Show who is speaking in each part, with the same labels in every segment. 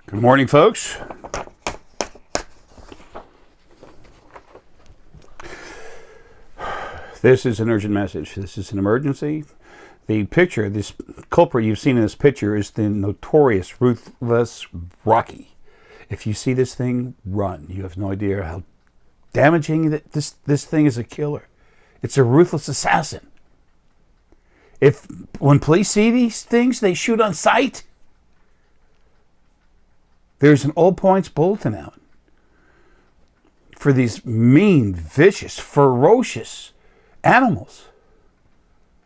Speaker 1: Good morning, folks. This is an urgent message. This is an emergency. The picture, this culprit you've seen in this picture is the notorious, ruthless Rocky. If you see this thing, run. You have no idea how damaging that this thing is. A killer. It's a ruthless assassin. When police see these things, they shoot on sight. There's an all points bulletin out for these mean, vicious, ferocious animals.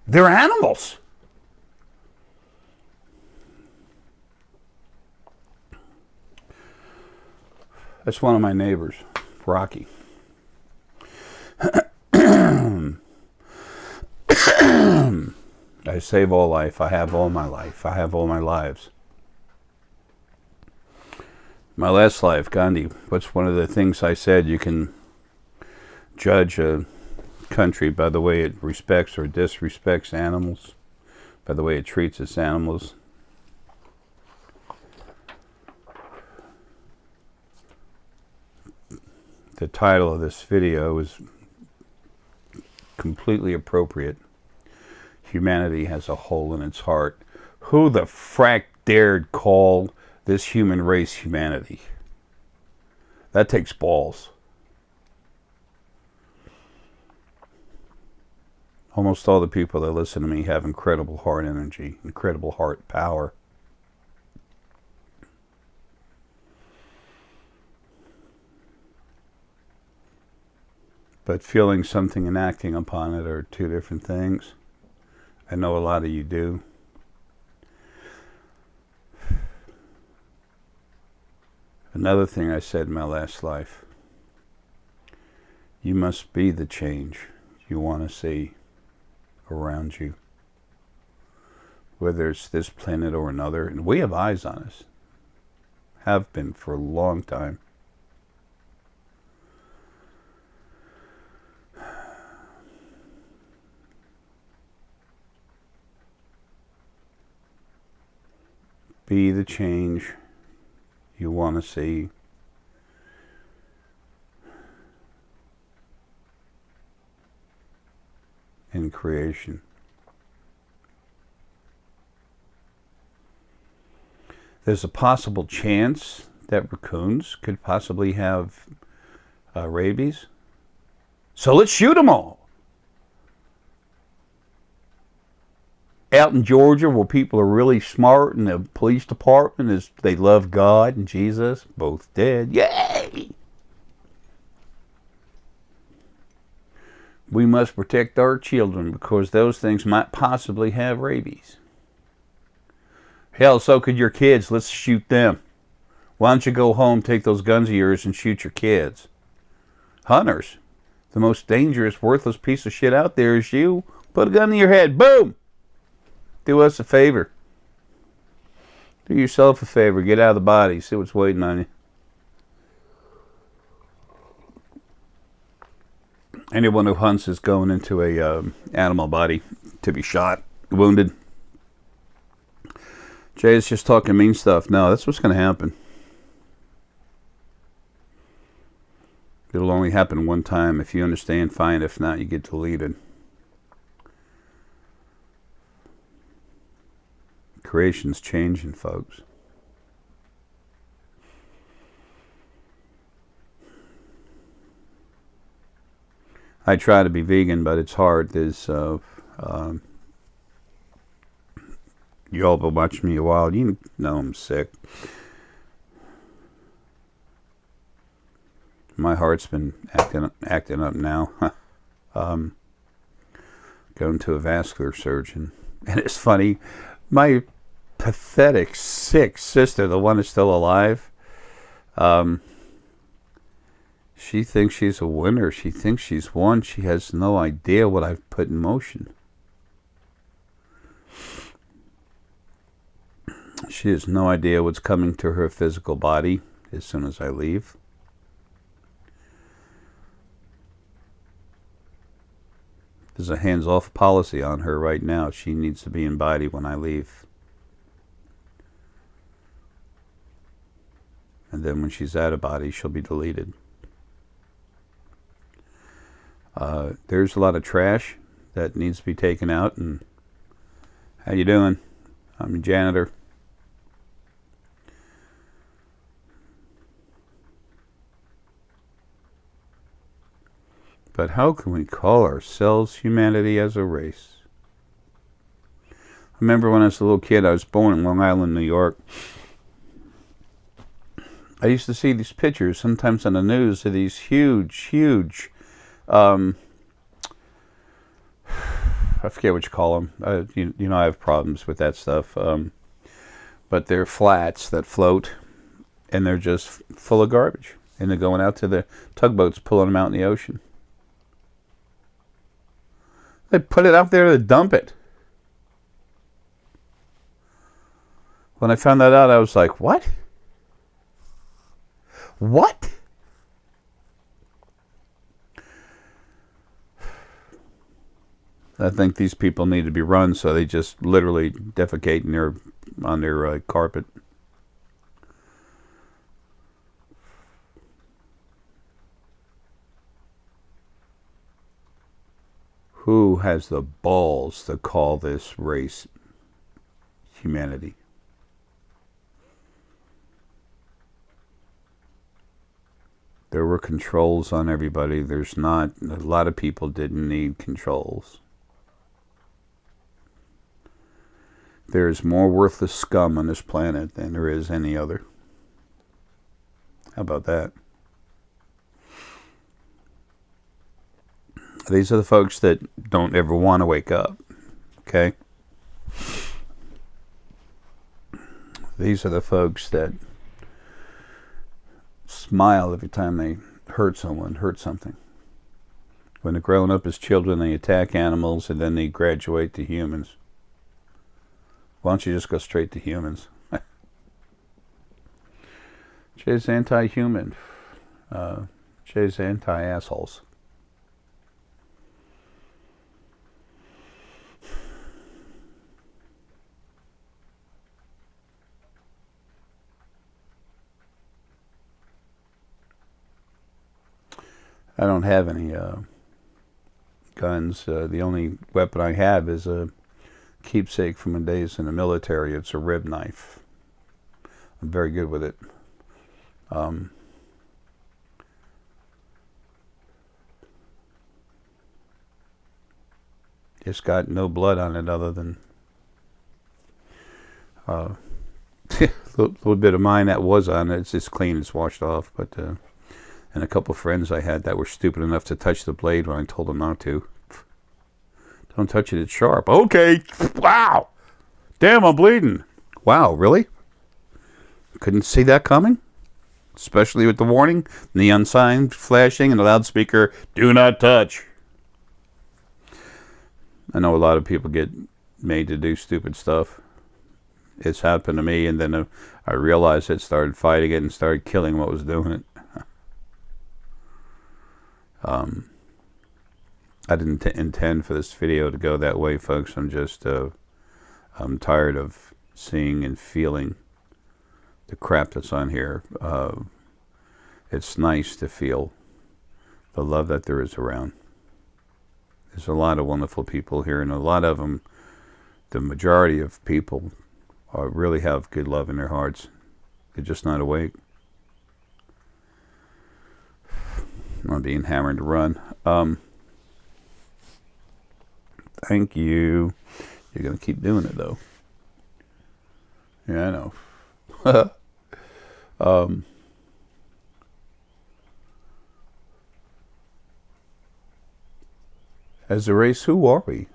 Speaker 1: They're animals. That's one of my neighbors, Rocky. I save all life. I have all my life. I have all my lives. My last life, Gandhi, what's one of the things I said? You can judge a country by the way it respects or disrespects animals, by the way it treats its animals. The title of this video is completely appropriate. Humanity has a hole in its heart. Who the frack dared call this human race humanity? That takes balls. Almost all the people that listen to me have incredible heart energy, incredible heart power. But feeling something and acting upon it are two different things. I know a lot of you do. Another thing I said in my last life, you must be the change you want to see around you. Whether it's this planet or another, and we have eyes on us. Have been for a long time. Be the change you want to see in creation. There's a possible chance that raccoons could possibly have rabies. So let's shoot them all. Out in Georgia, where people are really smart, and the police department is, they love God and Jesus, both dead. Yay! We must protect our children because those things might possibly have rabies. Hell, so could your kids. Let's shoot them. Why don't you go home, take those guns of yours, and shoot your kids? Hunters, the most dangerous, worthless piece of shit out there is you. Put a gun in your head. Boom! Do us a favor. Do yourself a favor. Get out of the body. See what's waiting on you. Anyone who hunts is going into a animal body to be shot, wounded. Jay's just talking mean stuff. No, that's what's going to happen. It'll only happen one time. If you understand, fine. If not, you get deleted. Creation's changing, folks. I try to be vegan, but it's hard. There's you all been watching me a while. You know I'm sick. My heart's been acting up now. Going to a vascular surgeon, and it's funny. My pathetic, sick sister, the one that's still alive, she thinks she's a winner. She thinks she's won. She has no idea what I've put in motion. She has no idea what's coming to her physical body as soon as I leave. There's a hands-off policy on her right now. She needs to be in body when I leave. And then when she's out of body, she'll be deleted. There's a lot of trash that needs to be taken out. And how you doing? I'm a janitor. But how can we call ourselves humanity as a race? I remember when I was a little kid, I was born in Long Island, New York. I used to see these pictures sometimes on the news of these huge, I forget what you call them. You know, I have problems with that stuff. But they're flats that float, and they're just full of garbage. And they're going out to the tugboats, pulling them out in the ocean. They put it out there to dump it. When I found that out, I was like, what? What? I think these people need to be run, so they just literally defecate on their carpet. Who has the balls to call this race humanity? There were controls on everybody. There's not. A lot of people didn't need controls. There's more worthless scum on this planet than there is any other. How about that? These are the folks that don't ever want to wake up. Okay? These are the folks that smile every time they hurt someone, hurt something. When they're growing up as children, they attack animals and then they graduate to humans. Why don't you just go straight to humans? Jay's anti-human. Jay's anti-assholes. I don't have any guns. The only weapon I have is a keepsake from my days in the military. It's a rib knife. I'm very good with it. It's got no blood on it other than a little bit of mine that was on it. It's just clean. It's washed off. But and a couple of friends I had that were stupid enough to touch the blade when I told them not to. Don't touch it, it's sharp. Okay. Wow. Damn, I'm bleeding. Wow, really? Couldn't see that coming? Especially with the warning, neon sign flashing, and the loudspeaker, do not touch. I know a lot of people get made to do stupid stuff. It's happened to me, and then I realized it, started fighting it, and started killing what was doing it. I didn't intend for this video to go that way, folks. I'm just, I'm tired of seeing and feeling the crap that's on here. It's nice to feel the love that there is around. There's a lot of wonderful people here, and a lot of them, the majority of people, really have good love in their hearts. They're just not awake. I'm being hammered to run. Thank you. You're going to keep doing it, though. Yeah, I know. As a race, who are we?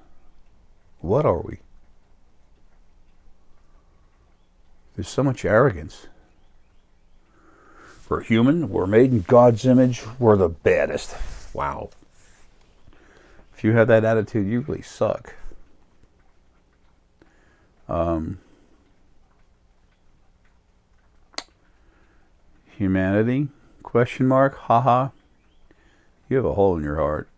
Speaker 1: What are we? There's so much arrogance. We're human. We're made in God's image. We're the baddest. Wow. If you have that attitude, you really suck. Humanity? Question mark? Haha. You have a hole in your heart.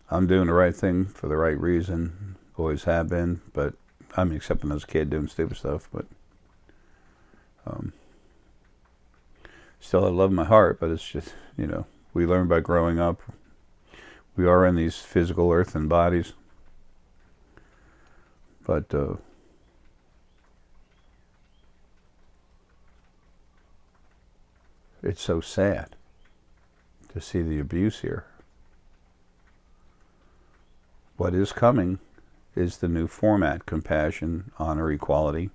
Speaker 1: I'm doing the right thing for the right reason. Always have been, but I mean, except when I was a kid doing stupid stuff, but still I love my heart, but it's just, you know, we learn by growing up. We are in these physical earthen bodies, but it's so sad to see the abuse here. What is coming is the new format: compassion, honor, equality,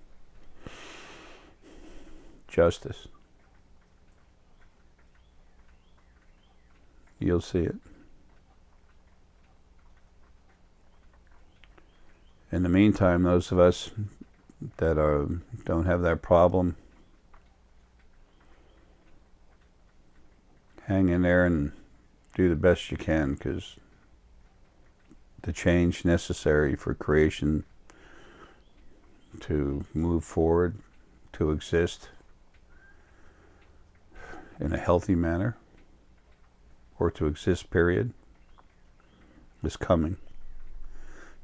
Speaker 1: justice. You'll see it. In the meantime, those of us that don't have that problem, hang in there and do the best you can, because the change necessary for creation to move forward, to exist in a healthy manner, or to exist, period, is coming.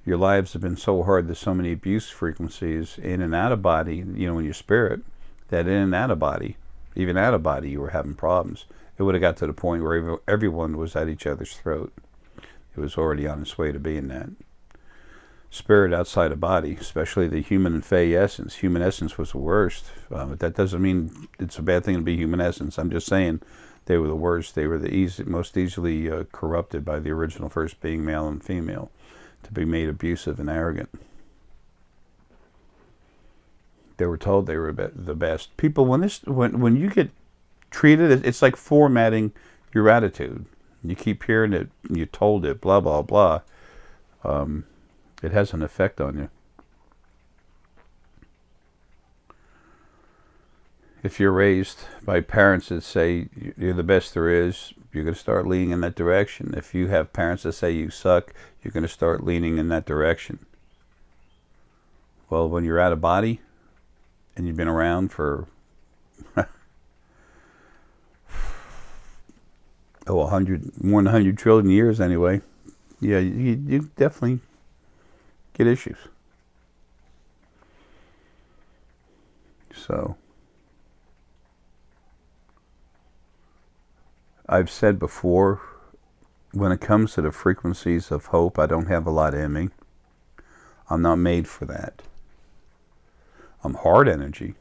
Speaker 1: Your lives have been so hard, there's so many abuse frequencies in and out of body, you know, in your spirit, that in and out of body, even out of body, you were having problems. It would have got to the point where everyone was at each other's throat. It was already on its way to being that. Spirit outside of body, especially the human and fey essence. Human essence was the worst. But that doesn't mean it's a bad thing to be human essence. I'm just saying they were the worst. They were the most easily corrupted by the original first being, male and female, to be made abusive and arrogant. They were told they were the best. People, when you get treated, it's like formatting your attitude. You keep hearing it, you're told it, blah, blah, blah. It has an effect on you. If you're raised by parents that say you're the best there is, you're going to start leaning in that direction. If you have parents that say you suck, you're going to start leaning in that direction. Well, when you're out of body and you've been around for more than 100 trillion years anyway, yeah, you definitely get issues. So, I've said before, when it comes to the frequencies of hope, I don't have a lot in me. I'm not made for that. I'm hard energy.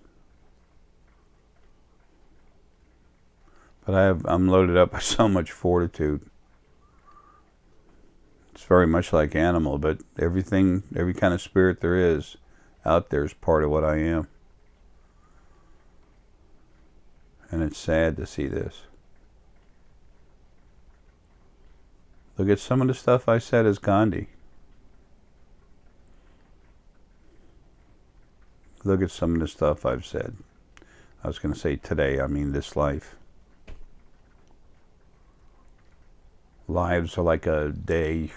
Speaker 1: But I'm loaded up with so much fortitude. It's very much like animal, but every kind of spirit there is out there is part of what I am. And it's sad to see this. Look at some of the stuff I said as Gandhi. Look at some of the stuff I've said. I was going to say today, I mean this life. Lives are like a day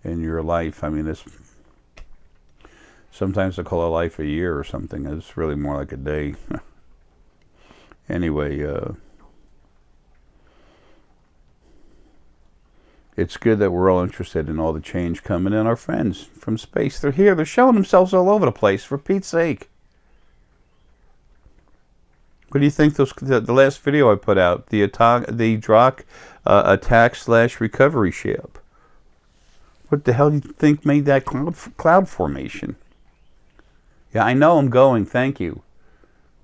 Speaker 1: in your life. I mean, sometimes I call a life a year or something. It's really more like a day. Anyway, it's good that we're all interested in all the change coming in. Our friends from space, they're here. They're showing themselves all over the place, for Pete's sake. What do you think the last video I put out, the Drak attack/recovery ship? What the hell do you think made that cloud formation? Yeah, I know I'm going. Thank you.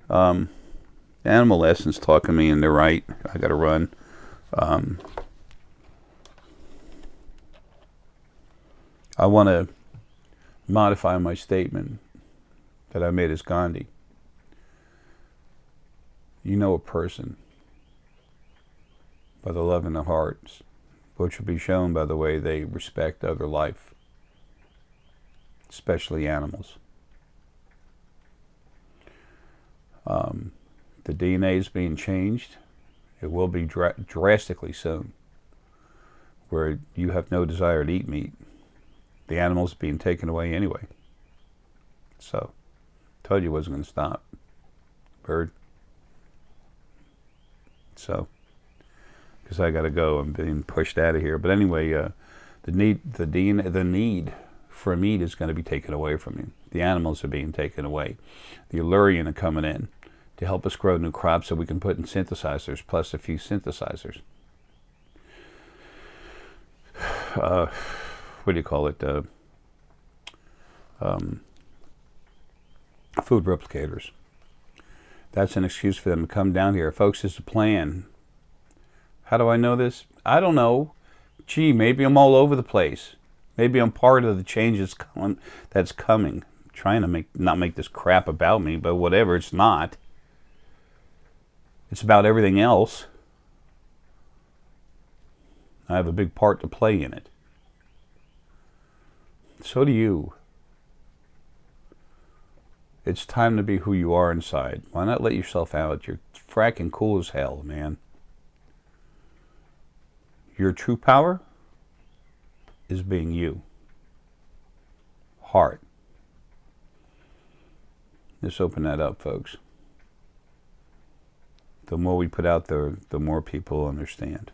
Speaker 1: Animal Essence talking to me, and they're right. I got to run. I want to modify my statement that I made as Gandhi. You know a person by the love in their hearts, which will be shown by the way they respect other life, especially animals. The DNA is being changed. It will be drastically soon, where you have no desire to eat meat. The animal's being taken away anyway. So, told you it wasn't going to stop. Bird. So, because I got to go, I'm being pushed out of here. But anyway, The need for meat is going to be taken away from you. The animals are being taken away. The Illyrian are coming in to help us grow new crops so we can put in synthesizers, plus a few synthesizers. What do you call it? Food replicators. That's an excuse for them to come down here. Folks, it's a plan. How do I know this? I don't know. Gee, maybe I'm all over the place. Maybe I'm part of the changes that's coming. I'm trying to not make this crap about me, but whatever, it's not. It's about everything else. I have a big part to play in it. So do you. It's time to be who you are inside. Why not let yourself out? You're fracking cool as hell, man. Your true power is being you. Heart. Let's open that up, folks. The more we put out there, the more people understand.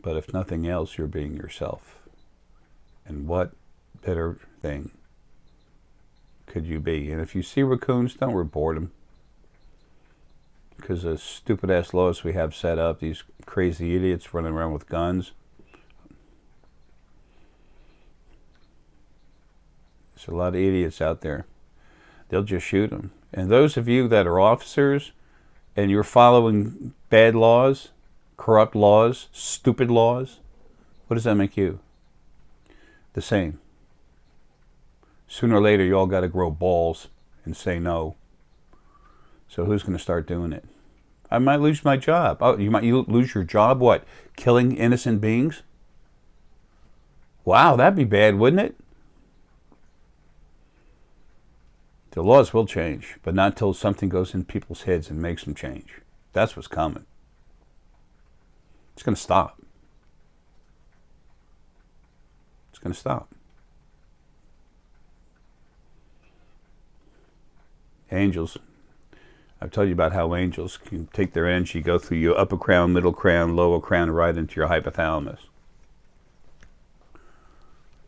Speaker 1: But if nothing else, you're being yourself. And what better thing could you be? And if you see raccoons, don't report them. Because the stupid-ass laws we have set up, these crazy idiots running around with guns. There's a lot of idiots out there. They'll just shoot them. And those of you that are officers and you're following bad laws, corrupt laws, stupid laws, what does that make you? The same. Sooner or later, you all got to grow balls and say no. So who's going to start doing it? I might lose my job. Oh, you might lose your job? What? Killing innocent beings? Wow, that'd be bad, wouldn't it? The laws will change, but not until something goes in people's heads and makes them change. That's what's coming. It's going to stop. It's going to stop. Angels. I've told you about how angels can take their energy, go through your upper crown, middle crown, lower crown, right into your hypothalamus.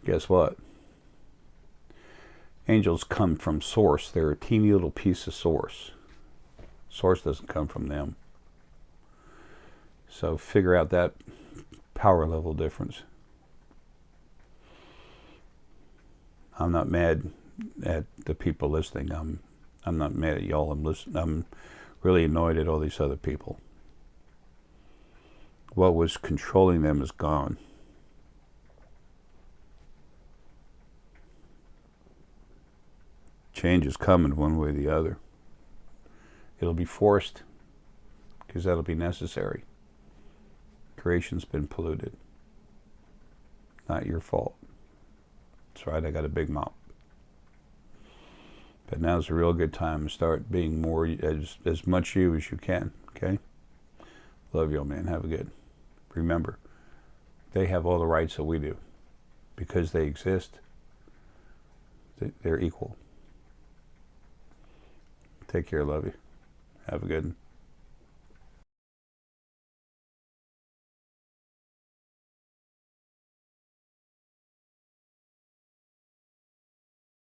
Speaker 1: Guess what? Angels come from source. They're a teeny little piece of source. Source doesn't come from them. So figure out that power level difference. I'm not mad at the people listening. I'm not mad at y'all. I'm really annoyed at all these other people. What was controlling them is gone. Change is coming one way or the other. It'll be forced because that'll be necessary. Creation's been polluted. Not your fault. That's right, I got a big mouth. But now's a real good time to start being more as much you as you can, okay? Love you, man. Have a good. Remember, they have all the rights that we do. Because they exist, they're equal. Take care, love you. Have a good one.